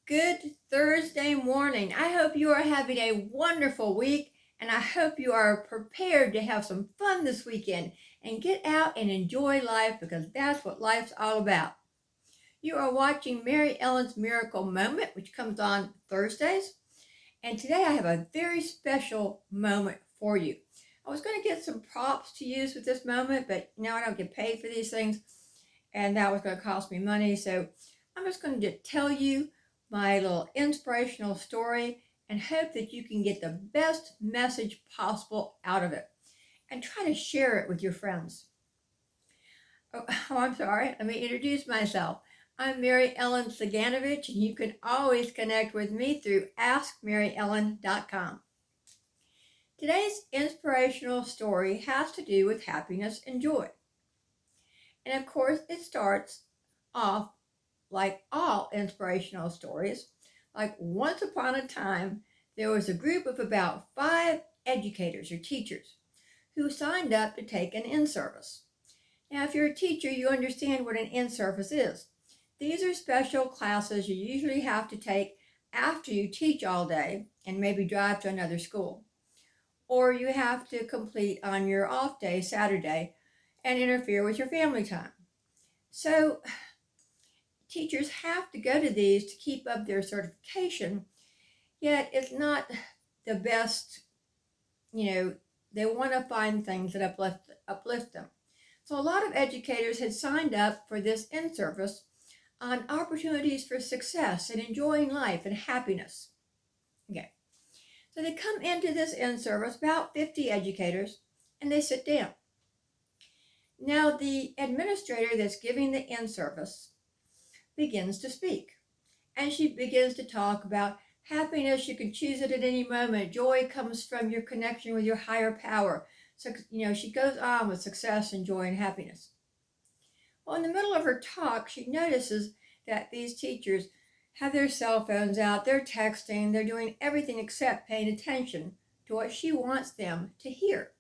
Good Thursday morning. I hope you are having a wonderful week, and I hope you are prepared to have some fun this weekend and get out and enjoy life because that's what life's all about. You are watching Mary Ellen's Miracle Moment, which comes on Thursdays, and today I have a very special moment for you. I was going to get some props to use with this moment, but now I don't get paid for these things, and that was going to cost me money, so I'm just going to tell you my little inspirational story and hope that you can get the best message possible out of it and try to share it with your friends. I'm sorry. Let me introduce myself. I'm Mary Ellen Saganovich, and you can always connect with me through AskMaryEllen.com. Today's inspirational story has to do with happiness and joy. And of course, it starts off like all inspirational stories. Like once upon a time, there was a group of about 5 educators or teachers who signed up to take an in-service. Now, if you're a teacher, you understand what an in-service is. These are special classes you usually have to take after you teach all day and maybe drive to another school. Or you have to complete on your off day, Saturday, and interfere with your family time. So teachers have to go to these to keep up their certification, yet it's not the best, they want to find things that uplift them. So a lot of educators had signed up for this in-service on opportunities for success and enjoying life and happiness. Okay, so they come into this in-service, about 50 educators, and they sit down. Now the administrator that's giving the in-service begins to speak. And she begins to talk about happiness. You can choose it at any moment. Joy comes from your connection with your higher power. So, she goes on with success and joy and happiness. Well, in the middle of her talk, she notices that these teachers have their cell phones out. They're texting. They're doing everything except paying attention to what she wants them to hear.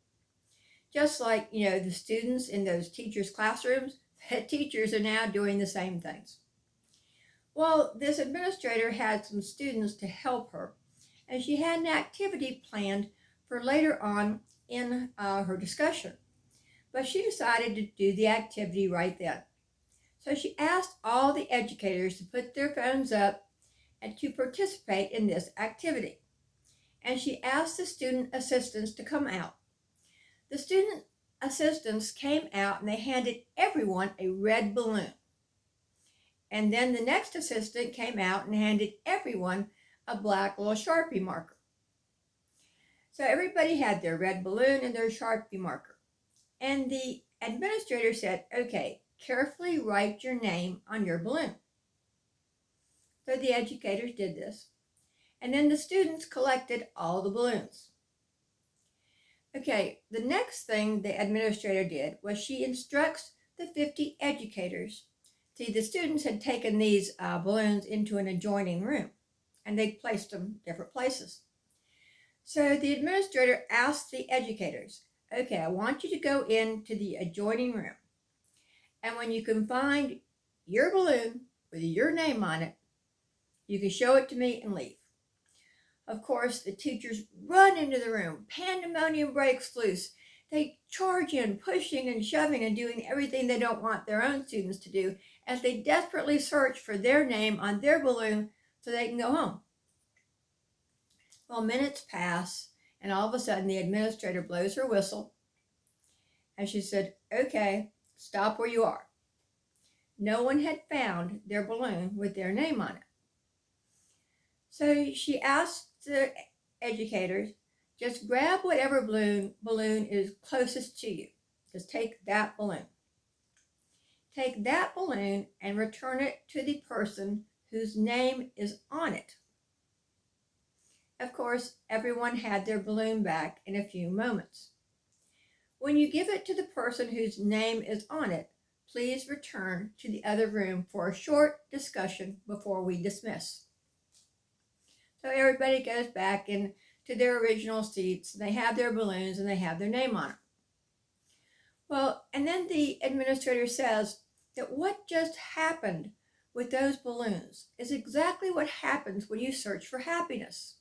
Just like, the students in those teachers' classrooms, the teachers are now doing the same things. Well, this administrator had some students to help her, and she had an activity planned for later on in her discussion. But she decided to do the activity right then. So she asked all the educators to put their phones up and to participate in this activity. And she asked the student assistants to come out. The student assistants came out and they handed everyone a red balloon. And then the next assistant came out and handed everyone a black little Sharpie marker. So everybody had their red balloon and their Sharpie marker. And the administrator said, okay, carefully write your name on your balloon. So the educators did this. And then the students collected all the balloons. Okay, the next thing the administrator did was she instructs the 50 educators. See, the students had taken these balloons into an adjoining room, and they placed them different places. So the administrator asked the educators, okay, I want you to go into the adjoining room, and when you can find your balloon with your name on it, you can show it to me and leave. Of course, the teachers run into the room. Pandemonium breaks loose. They charge in, pushing and shoving and doing everything they don't want their own students to do as they desperately search for their name on their balloon so they can go home. Well, minutes pass, and all of a sudden the administrator blows her whistle, and she said, okay, stop where you are. No one had found their balloon with their name on it. So she asked the educators, just grab whatever balloon is closest to you. Just take that balloon. Take that balloon and return it to the person whose name is on it. Of course, everyone had their balloon back in a few moments. When you give it to the person whose name is on it, please return to the other room for a short discussion before we dismiss. So everybody goes back into their original seats. They have their balloons and they have their name on them. Well, and then the administrator says that what just happened with those balloons is exactly what happens when you search for happiness.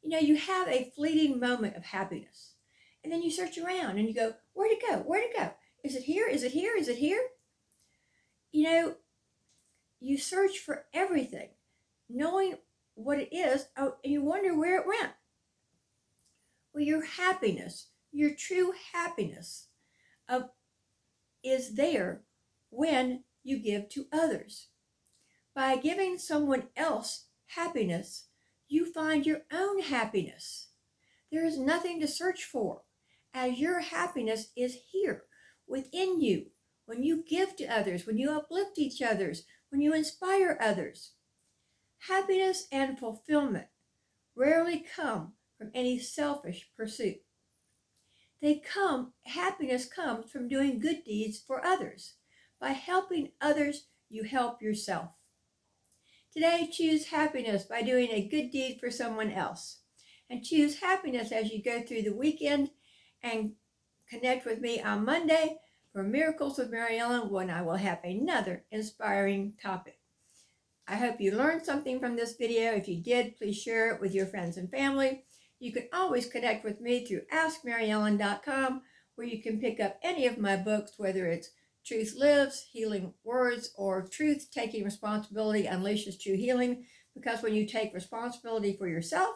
You know, you have a fleeting moment of happiness, and then you search around and you go, where'd it go? Where'd it go? Is it here? Is it here? Is it here? You know, you search for everything, knowing what it is, and you wonder where it went. Well, your happiness, your true happiness, is there when you give to others. By giving someone else happiness, you find your own happiness. There is nothing to search for, as your happiness is here within you when you give to others, when you uplift each others, when you inspire others. Happiness and fulfillment rarely come from any selfish pursuit. Happiness comes from doing good deeds for others. By helping others, you help yourself. Today, choose happiness by doing a good deed for someone else. And choose happiness as you go through the weekend, and connect with me on Monday for Miracles with Mary Ellen, when I will have another inspiring topic. I hope you learned something from this video. If you did, please share it with your friends and family. You can always connect with me through AskMaryEllen.com, where you can pick up any of my books, whether it's Truth Lives, Healing Words, or Truth Taking Responsibility Unleashes True Healing. Because when you take responsibility for yourself,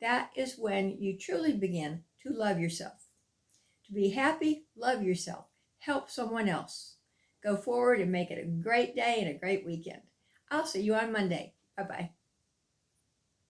that is when you truly begin to love yourself. To be happy, love yourself. Help someone else. Go forward and make it a great day and a great weekend. I'll see you on Monday. Bye-bye.